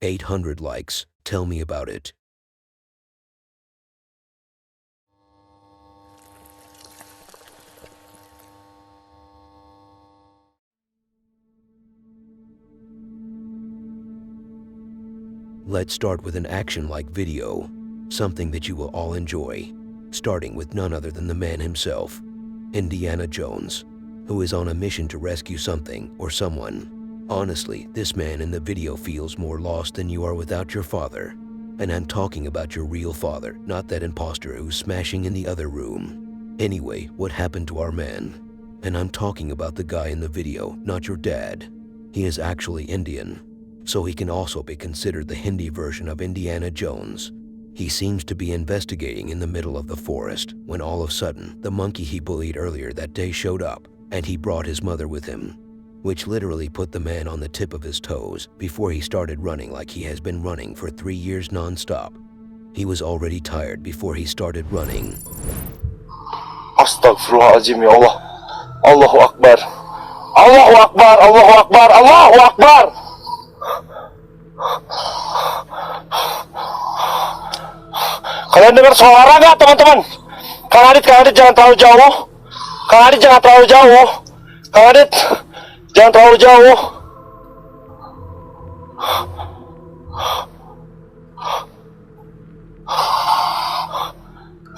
800 likes. Tell me about it. Let's start with an action-like video, something that you will all enjoy, starting with none other than the man himself, Indiana Jones, who is on a mission to rescue something or someone. Honestly, this man in the video feels more lost than you are without your father. And I'm talking about your real father, not that imposter who's smashing in the other room. Anyway, what happened to our man? And I'm talking about the guy in the video, not your dad. He is actually Indian, so he can also be considered the Hindi version of Indiana Jones. He seems to be investigating in the middle of the forest when all of a sudden the monkey he bullied earlier that day showed up, and he brought his mother with him, which literally put the man on the tip of his toes before he started running like he has been running for 3 years non-stop. He was already tired before he started running. Astaghfirullahaladzim, ya Allah. Allahu Akbar. Allahu Akbar, Allahu Akbar, Allahu Akbar. Kalian dengar suara nggak, teman-teman? Kang Adit jangan terlalu jauh. Kang Adit jangan terlalu jauh. Kang Adit jangan terlalu jauh.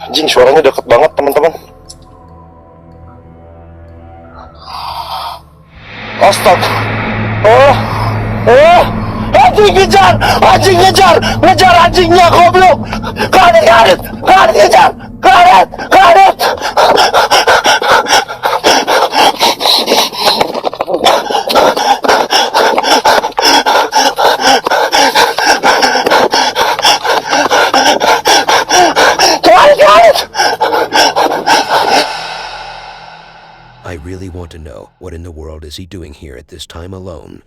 Anjing, suaranya deket banget, teman-teman. Astaga. Anjing ngejar, ngejar anjingnya, goblok. Kang Adit, ngejar, Kang Adit. I really want to know, what in the world is he doing here at this time alone?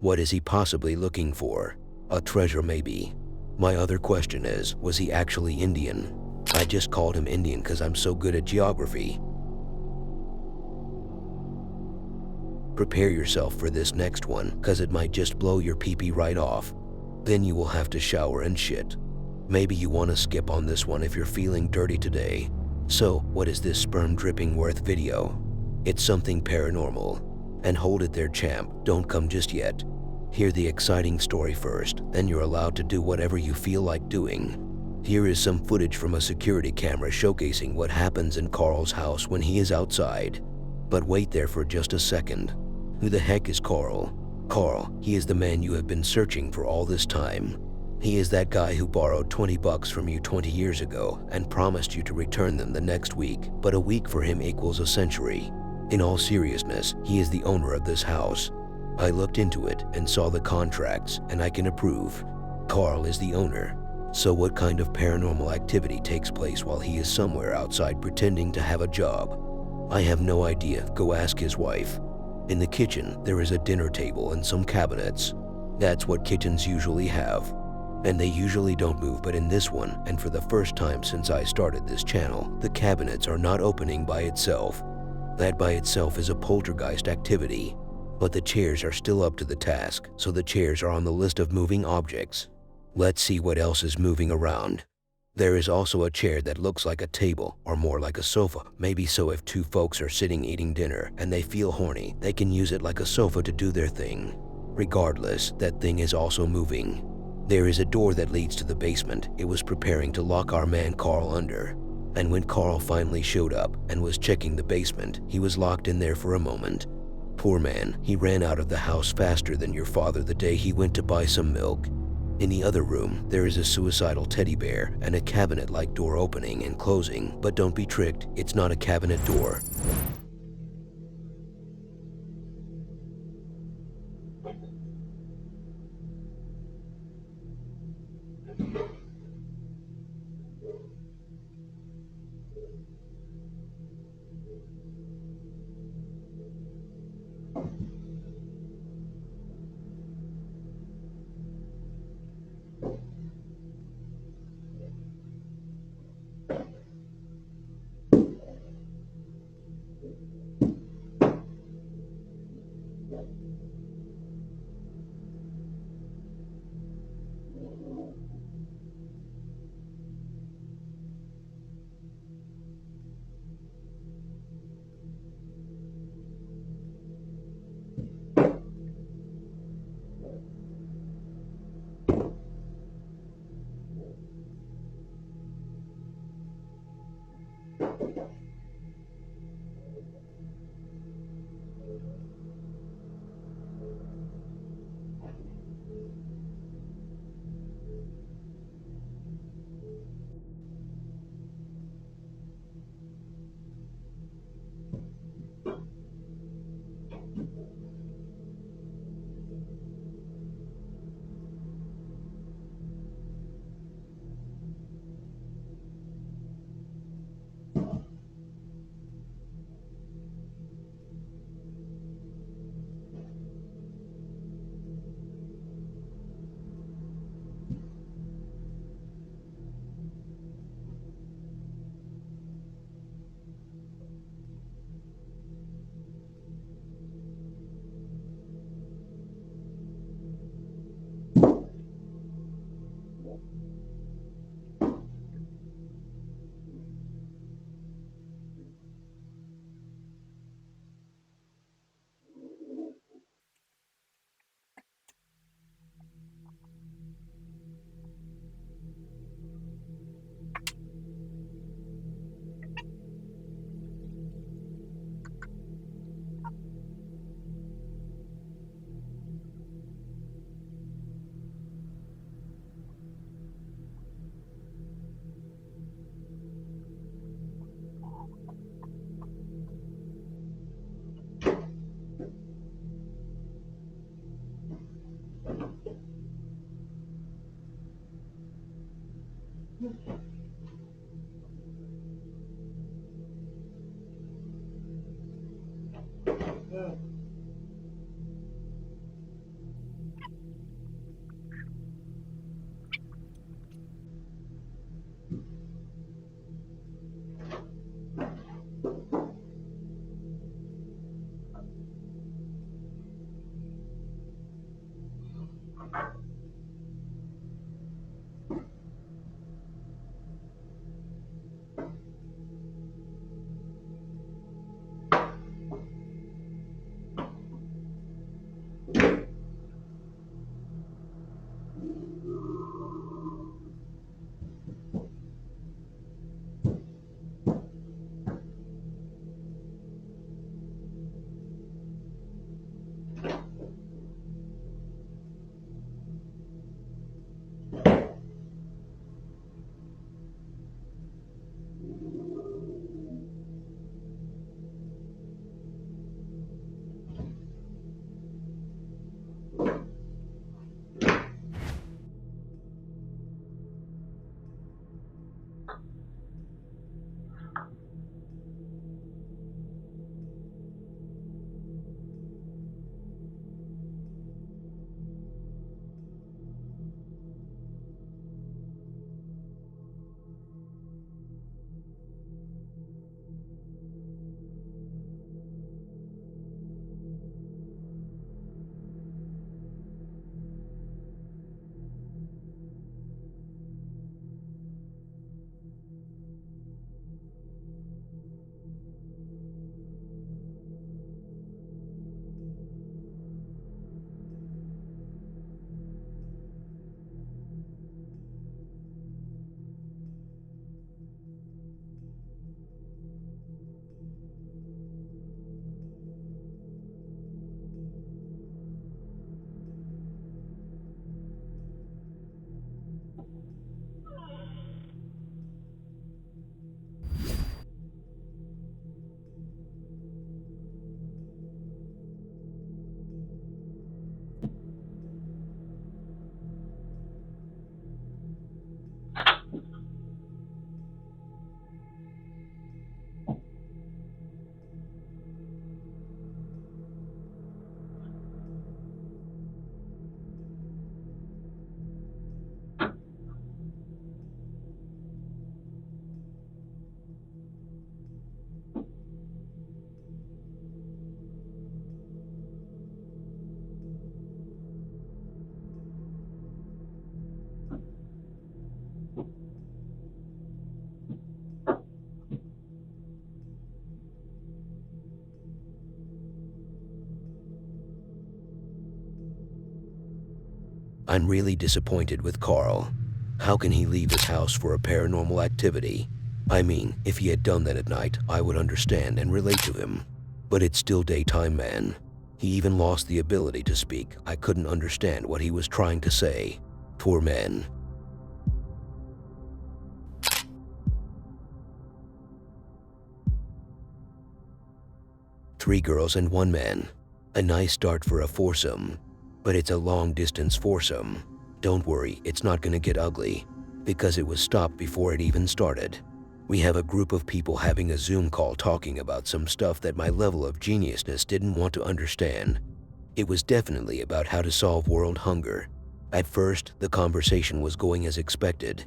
What is he possibly looking for? A treasure maybe? My other question is, was he actually Indian? I just called him Indian because I'm so good at geography. Prepare yourself for this next one, cause it might just blow your pee-pee right off. Then you will have to shower and shit. Maybe you want to skip on this one if you're feeling dirty today. So, what is this sperm dripping worth video? It's something paranormal. And hold it there, champ, don't come just yet. Hear the exciting story first, then you're allowed to do whatever you feel like doing. Here is some footage from a security camera showcasing what happens in Carl's house when he is outside. But wait there for just a second. Who the heck is Carl? Carl, he is the man you have been searching for all this time. He is that guy who borrowed $20 from you 20 years ago and promised you to return them the next week, but a week for him equals a century. In all seriousness, he is the owner of this house. I looked into it and saw the contracts, and I can approve. Carl is the owner. So what kind of paranormal activity takes place while he is somewhere outside pretending to have a job? I have no idea, go ask his wife. In the kitchen, there is a dinner table and some cabinets. That's what kitchens usually have. And they usually don't move, but in this one, and for the first time since I started this channel, the cabinets are not opening by itself. That by itself is a poltergeist activity. But the chairs are still up to the task, so the chairs are on the list of moving objects. Let's see what else is moving around. There is also a chair that looks like a table, or more like a sofa, maybe so if two folks are sitting eating dinner and they feel horny, they can use it like a sofa to do their thing. Regardless, that thing is also moving. There is a door that leads to the basement. It was preparing to lock our man Carl under. And when Carl finally showed up and was checking the basement, he was locked in there for a moment. Poor man, he ran out of the house faster than your father the day he went to buy some milk. In the other room, there is a suicidal teddy bear and a cabinet-like door opening and closing, but don't be tricked, it's not a cabinet door. I'm really disappointed with Carl. How can he leave his house for a paranormal activity? I mean, if he had done that at night, I would understand and relate to him. But it's still daytime, man. He even lost the ability to speak. I couldn't understand what he was trying to say. Poor man. Three girls and one man. A nice start for a foursome. But it's a long-distance foursome. Don't worry, it's not gonna get ugly, because it was stopped before it even started. We have a group of people having a Zoom call talking about some stuff that my level of geniusness didn't want to understand. It was definitely about how to solve world hunger. At first, the conversation was going as expected.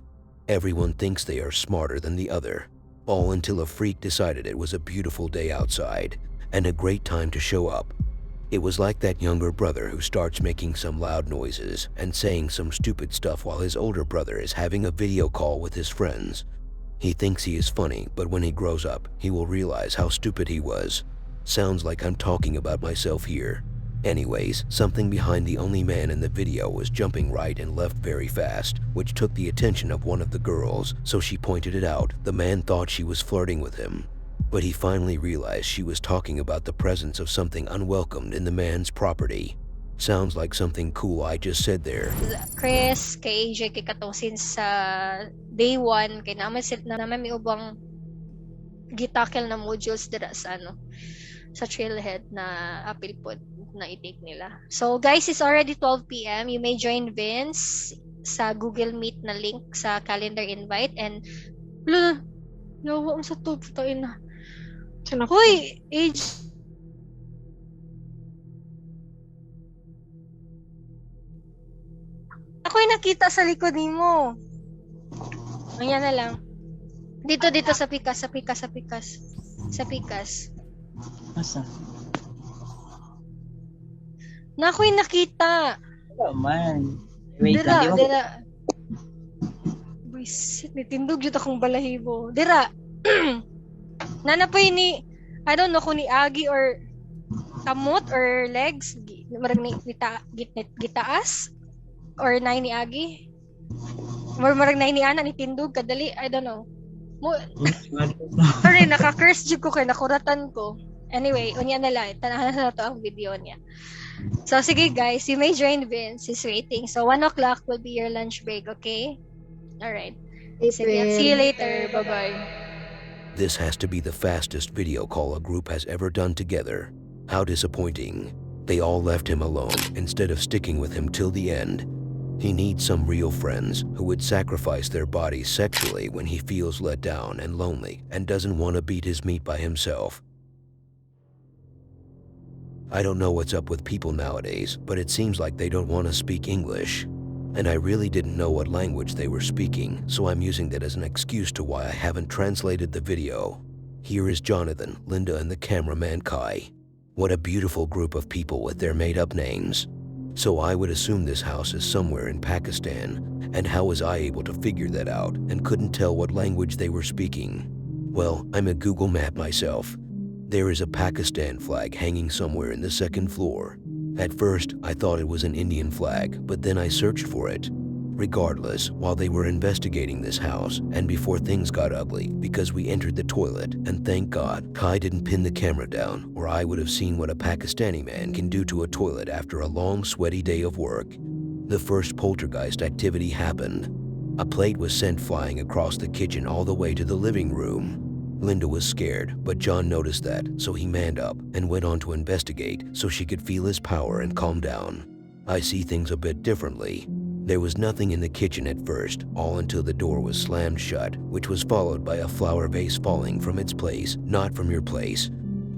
Everyone thinks they are smarter than the other, all until a freak decided it was a beautiful day outside and a great time to show up. It was like that younger brother who starts making some loud noises and saying some stupid stuff while his older brother is having a video call with his friends. He thinks he is funny, but when he grows up, he will realize how stupid he was. Sounds like I'm talking about myself here. Anyways, something behind the only man in the video was jumping right and left very fast, which took the attention of one of the girls, so she pointed it out. The man thought she was flirting with him, but he finally realized she was talking about the presence of something unwelcomed in the man's property. Sounds like something cool I just said there. Chris, kay AJ, kay katong since day 1, kay naman may ubang gitakel na modules dira sa sa trailhead na apil po na i-take nila. So guys, it's already 12 p.m. You may join Vince sa Google Meet na link sa calendar invite and yawa sa to putain na. Hoy, age ako'y nakita sa likod nimo. Ayan na lang. Dito sa pikas. Asa? Na ako'y nakita. Wala man. Wait lang, di ba? Dira. Buisit, nitindog yun akong balahibo. Dira. Nanapoy ni, I don't know kung ni Agi or kamot or legs. Marag ni gitaas. Or nai ni Agi. Marag nai ni Ana, ni Tindog, kadali, I don't know. Sorry, naka-curse jud ko kay nakuratan ko. Anyway, unya na lang. Tanahan na to ang video niya. So, sige guys, you may join Vince. He's waiting. So, 1 o'clock will be your lunch break, okay? Alright. Sige, see you later. Bye-bye. This has to be the fastest video call a group has ever done together. How disappointing. They all left him alone instead of sticking with him till the end. He needs some real friends who would sacrifice their bodies sexually when he feels let down and lonely and doesn't want to beat his meat by himself. I don't know what's up with people nowadays, but it seems like they don't want to speak English. And I really didn't know what language they were speaking, so I'm using that as an excuse to why I haven't translated the video. Here is Jonathan, Linda, and the cameraman Kai. What a beautiful group of people with their made-up names. So I would assume this house is somewhere in Pakistan, and how was I able to figure that out and couldn't tell what language they were speaking? Well, I'm a Google Map myself. There is a Pakistan flag hanging somewhere in the second floor. At first, I thought it was an Indian flag, but then I searched for it. Regardless, while they were investigating this house, and before things got ugly, because we entered the toilet, and thank God, Kai didn't pin the camera down, or I would have seen what a Pakistani man can do to a toilet after a long, sweaty day of work. The first poltergeist activity happened. A plate was sent flying across the kitchen all the way to the living room. Linda was scared, but John noticed that, so he manned up and went on to investigate so she could feel his power and calm down. I see things a bit differently. There was nothing in the kitchen at first, all until the door was slammed shut, which was followed by a flower vase falling from its place, not from your place.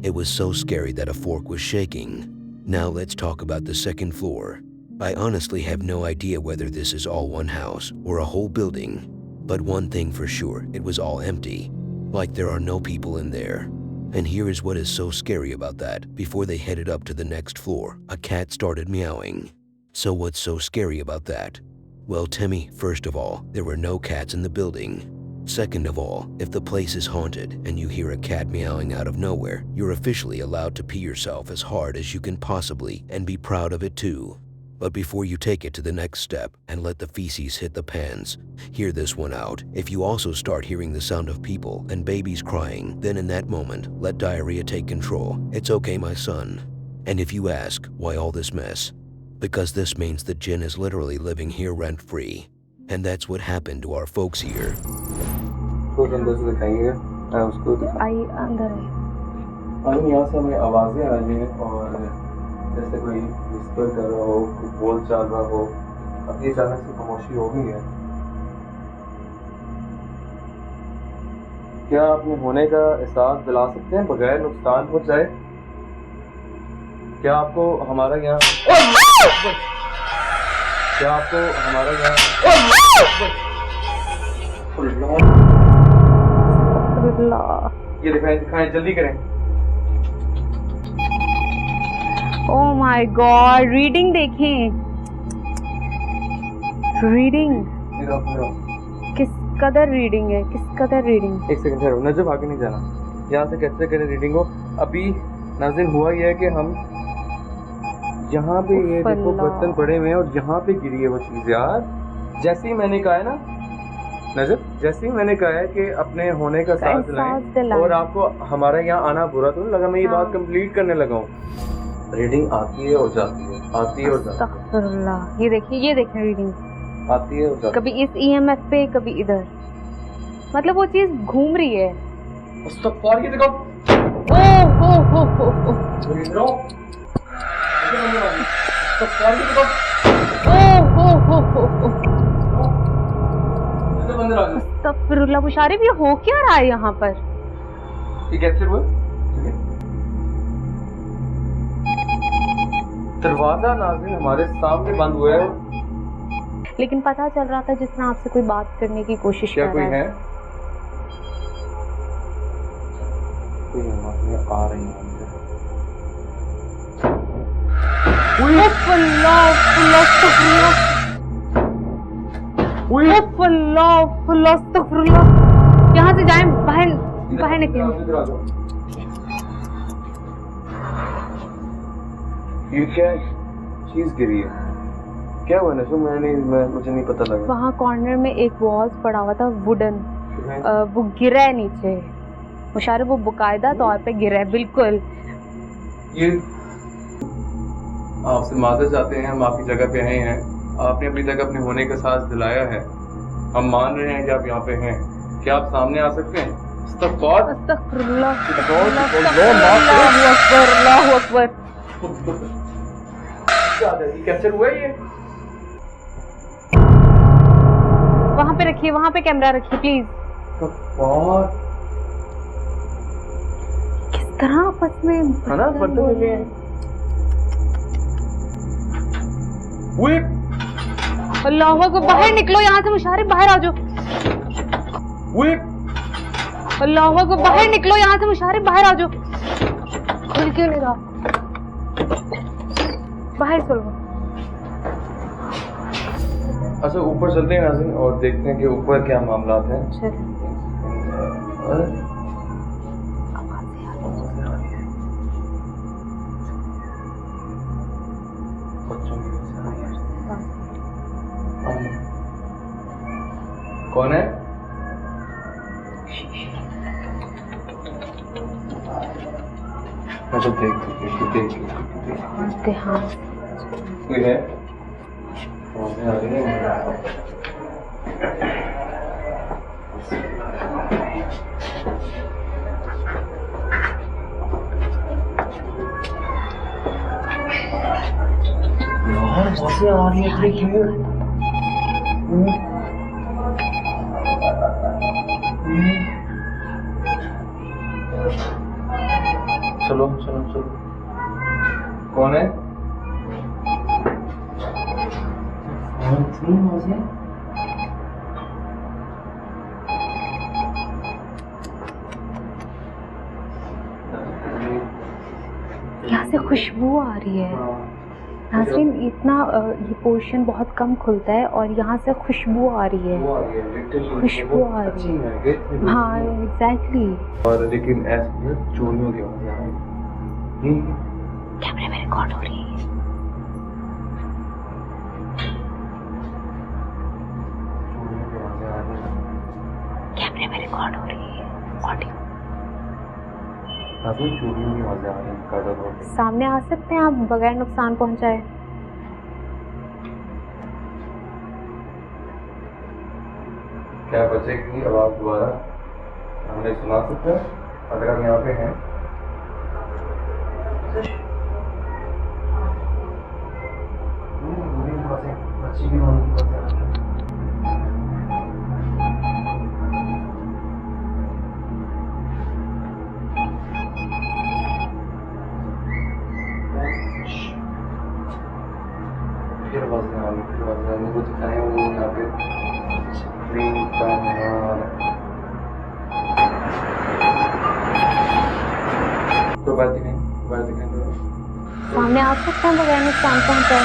It was so scary that a fork was shaking. Now let's talk about the second floor. I honestly have no idea whether this is all one house or a whole building, but one thing for sure, it was all empty, like there are no people in there. And here is what is so scary about that. Before they headed up to the next floor, a cat started meowing. So what's so scary about that? Well, Timmy, first of all, there were no cats in the building. Second of all, if the place is haunted and you hear a cat meowing out of nowhere, you're officially allowed to pee yourself as hard as you can possibly and be proud of it too. But before you take it to the next step and let the feces hit the pans, hear this one out. If you also start hearing the sound of people and babies crying, then in that moment, let diarrhea take control. It's okay, my son. And if you ask, why all this mess? Because this means the jinn is literally living here rent-free. And that's what happened to our folks here. आई अंदर है जैसे कोई whisper कर रहा हो, कोई बोल चाल रहा हो, अब ये अचानक से खामोशी हो गई है। क्या अपने होने का एहसास दिला सकते हैं बगैर नुकसान पहुंचाए? क्या आपको हमारा यहाँ ये दिखाएं जल्दी करें। ओह माय गॉड, रीडिंग देखें, रीडिंग किस कदर रीडिंग है, किस कदर रीडिंग। एक सेकंड ठहरो, नजर आगे नहीं जाना, यहाँ से कैसे करें रीडिंग को। अभी नाज़रीन हुआ ये है कि हम यहाँ पे ये देखो बर्तन पड़े हुए हैं और यहाँ पे गिरी है वो चीज़ यार। जैसे ही मैंने कहा है ना नजर, जैसे ही मैंने कहा है कि अपने होने का साथ दिलाएं और आपको हमारा यहाँ आना बुरा तो नहीं लगा, मैं ये बात कंप्लीट करने लगा हूँ। रीडिंग आती है और जाती है, आती है और जाती है। अस्तगफुरुल्लाह, ये देखें रीडिंग आती है और जाती है। कभी इस ईएमएफ पे कभी इधर, मतलब वो चीज घूम रही है। अस्तगफुर, ये देखो, अस्तगफिरुल्लाह मुशारिफ, ये हो क्या रहा है यहाँ पर? ये कैप्चर हुआ? दरवाजा नाज़रीन हमारे सामने बंद हुआ है, लेकिन पता चल रहा था जिसने आपसे कोई बात करने की कोशिश क्या कर कोई रहा है? कोई आवाज़ें आ रही हैं। यहाँ से जाएं, बाहर बाहर निकलें। ये क्या चीज गिरी है? क्या हुआ नशो? मुझे नहीं पता लगा। वहाँ कॉर्नर में एक वॉज पड़ा हुआ था वुडन, वो गिरा है नीचे मुशारिफ, वो बाकायदा तौर पे गिरा है बिल्कुल। ये आपसे माजरत चाहते हैं, हम आपकी जगह पे आए हैं, आपने अपनी जगह अपने होने का एहसास दिलाया है, हम मान रहे हैं कि आप यहाँ पे हैं, क्या आप सामने आ सकते हैं? अस्तगफिरुल्लाह, अल्लाहु अकबर। कैप्चर हुआ ये? वहाँ पे रखिए, वहाँ पे कैमरा रखिए प्लीज। किस तरह आपस में है ना बर्तन मिले हैं। अल्लाह को बाहर निकलो यहाँ से मुशारिफ, बाहर आ जाओ। अल्लाह को बाहर निकलो यहाँ से मुशारिफ, बाहर आ जाओ। खुल क्यों नहीं रहा? बाहर चलो। अच्छा ऊपर चलते हैं नाज़रीन और देखते हैं कि ऊपर क्या मामला हैं। कौन है? अच्छा देख कोई है? आ रही है। यार आवाज़ें आ रही है क्लियर। चलो चलो चलो। कौन है? यहाँ से खुशबू आ रही है नाज़रीन, इतना ये पोर्शन बहुत कम खुलता है और यहाँ से खुशबू आ रही है, खुशबू आ रही है। हाँ एग्जैक्टली। और लेकिन ऐसे चोरियों की आवाज़ आ रही है। कैमरे में रिकॉर्ड हो रही है। कैमरे में रिकॉर्ड हो रही है ऑडियो। चोरियों की आवाज़ें आ रही हैं। सामने आ सकते हैं आप बगैर नुकसान पहुंचाए? क्या बच्चे की आवाज़ दोबारा हमें सुना सकते हैं अगर हम यहाँ पे हैं? बच्ची की रोने की बातें आ रही हैं। फिर आवाज़ें वो दिखाएं वो यहाँ पे तो बात दिखाएं सामने आ सकते हैं बगैर नुकसान पहुंचाए?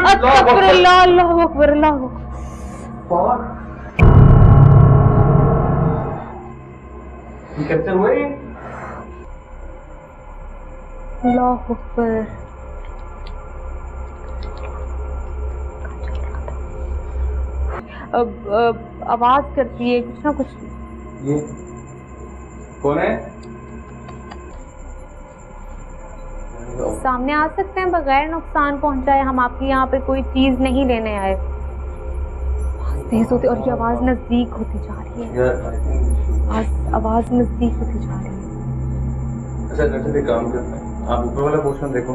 अस्तगफिरुल्लाह, अल्लाहु अकबर, अल्लाहु अकबर। ये कैप्चर हुआ ये? अल्लाहु अकबर। अब आवाज करती है कुछ ना कुछ। ये कौन है? सामने आ सकते हैं बगैर नुकसान पहुंचाए? हम आपके यहाँ पे कोई चीज नहीं लेने आए। तेज होती और ये आवाज नजदीक होती जा रही है। आवाज नजदीक होती जा रही है। अच्छा अच्छा काम करते हैं, आप ऊपर वाला पोर्शन देखो।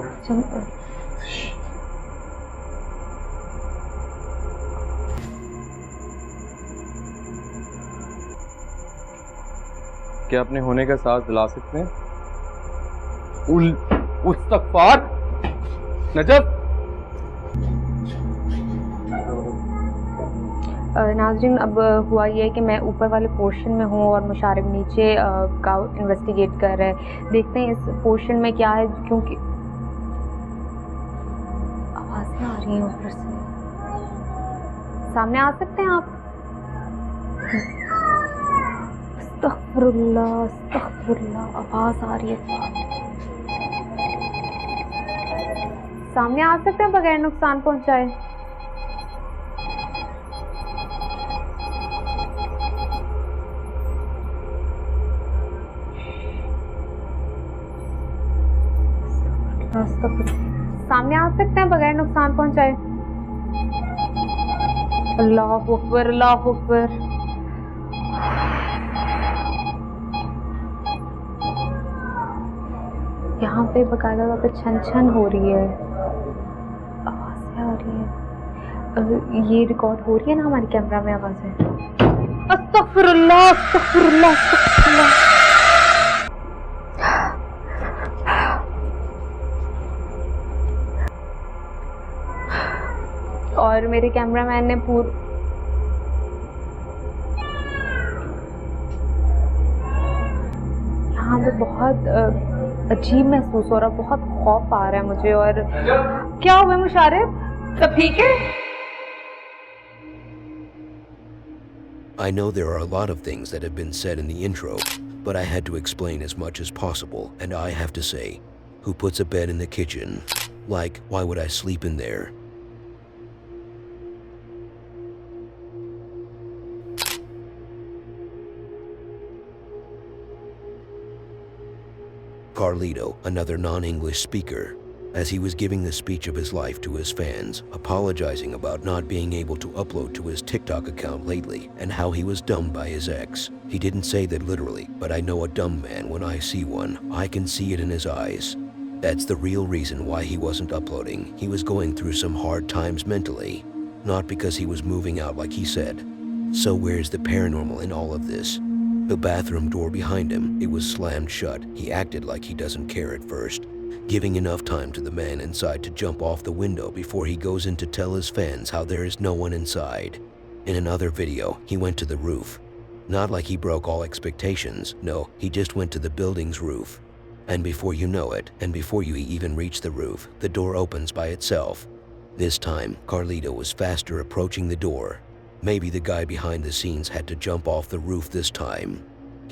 क्या अपने होने का एहसास दिला सकते हैं? उस्तगफार नजफ। नाज़रीन, अब हुआ ये है कि मैं ऊपर वाले पोर्शन में हूँ और मुशारिफ नीचे का इन्वेस्टिगेट कर रहा है। देखते हैं इस पोर्शन में क्या है, क्योंकि आवाज़ें आ रही हैं ऊपर से। सामने आ सकते हैं आप? अस्तगफिरुल्लाह, अस्तगफिरुल्लाह, आवाज़ आ रही है। सामने आ सकते हैं बगैर नुकसान पहुँचाए? सामने आ सकते हैं बगैर नुकसान पहुंचाए? अल्लाह अकबर, अल्लाह अकबर। यहाँ पे बकायदा पे छन छन हो रही है, आवाज़ें आ रही है। ये रिकॉर्ड हो रही है ना हमारी कैमरा में आवाज़ें? अस्तगफिरुल्लाह, अस्तगफिरुल्लाह, अस्तगफिरुल्लाह। और मेरे कैमरामैन ने यहाँ पे बहुत अजीब महसूस हो रहा, बहुत खौफ आ रहा है मुझे। और क्या हुआ मुशारिफ, सब ठीक है? I know there are a lot of things that have been said in the intro, but I had to explain as much as possible, and I have to say, who puts a bed in the kitchen? Like, why would I sleep in there? Carlito, another non-English speaker, as he was giving the speech of his life to his fans, apologizing about not being able to upload to his TikTok account lately and how he was dumped by his ex. He didn't say that literally, but I know a dumb man when I see one. I can see it in his eyes. That's the real reason why he wasn't uploading. He was going through some hard times mentally, not because he was moving out like he said. So where's the paranormal in all of this? The bathroom door behind him, it was slammed shut. He acted like he doesn't care at first, giving enough time to the man inside to jump off the window before he goes in to tell his fans how there is no one inside. In another video, he went to the roof. Not like he broke all expectations, no, he just went to the building's roof. And before you know it, and before you even reach the roof, the door opens by itself. This time, Carlito was faster approaching the door. Maybe the guy behind the scenes had to jump off the roof this time.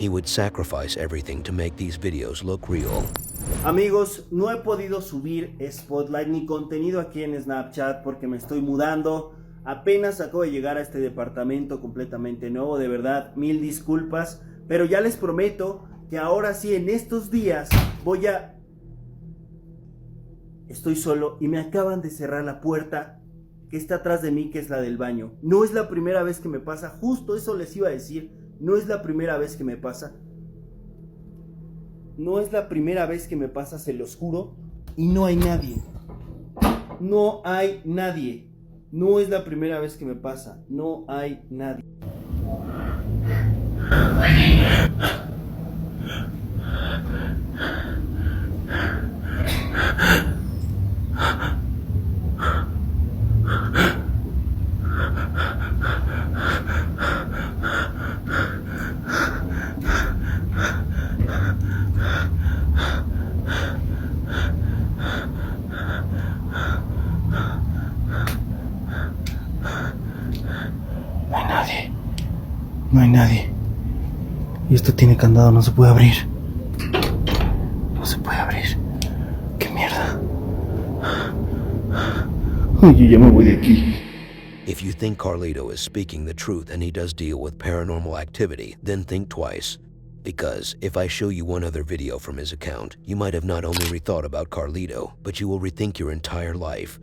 He would sacrifice everything to make these videos look real. Amigos, no he podido subir Spotlight ni contenido aquí en Snapchat porque me estoy mudando. Apenas acabo de llegar a este departamento completamente nuevo, de verdad, mil disculpas. Pero ya les prometo que ahora sí, en estos días, Estoy solo y me acaban de cerrar la puerta que está atrás de mí, que es la del baño. No es la primera vez que me pasa, justo eso les iba a decir. No es la primera vez que me pasa. No es la primera vez que me pasa, se los juro. Y no hay nadie. No hay nadie. No es la primera vez que me pasa. No hay nadie. No hay nadie. Y esto tiene candado, no se puede abrir. No se puede abrir. ¡Qué mierda! Oye, ya me voy de aquí. If you think Carlito is speaking the truth and he does deal with paranormal activity, then think twice. Because if I show you one other video from his account, you might have not only rethought about Carlito, but you will rethink your entire life.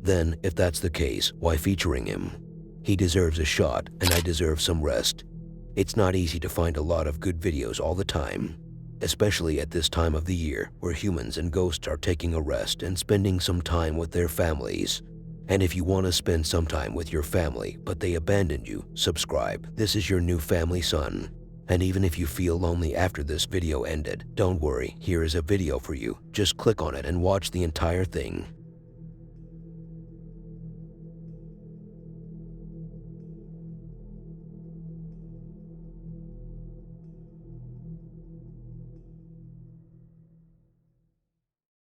Then, if that's the case, why featuring him? He deserves a shot, and I deserve some rest. It's not easy to find a lot of good videos all the time, especially at this time of the year where humans and ghosts are taking a rest and spending some time with their families. And if you want to spend some time with your family but they abandoned you, subscribe. This is your new family son. And even if you feel lonely after this video ended, don't worry, here is a video for you. Just click on it and watch the entire thing.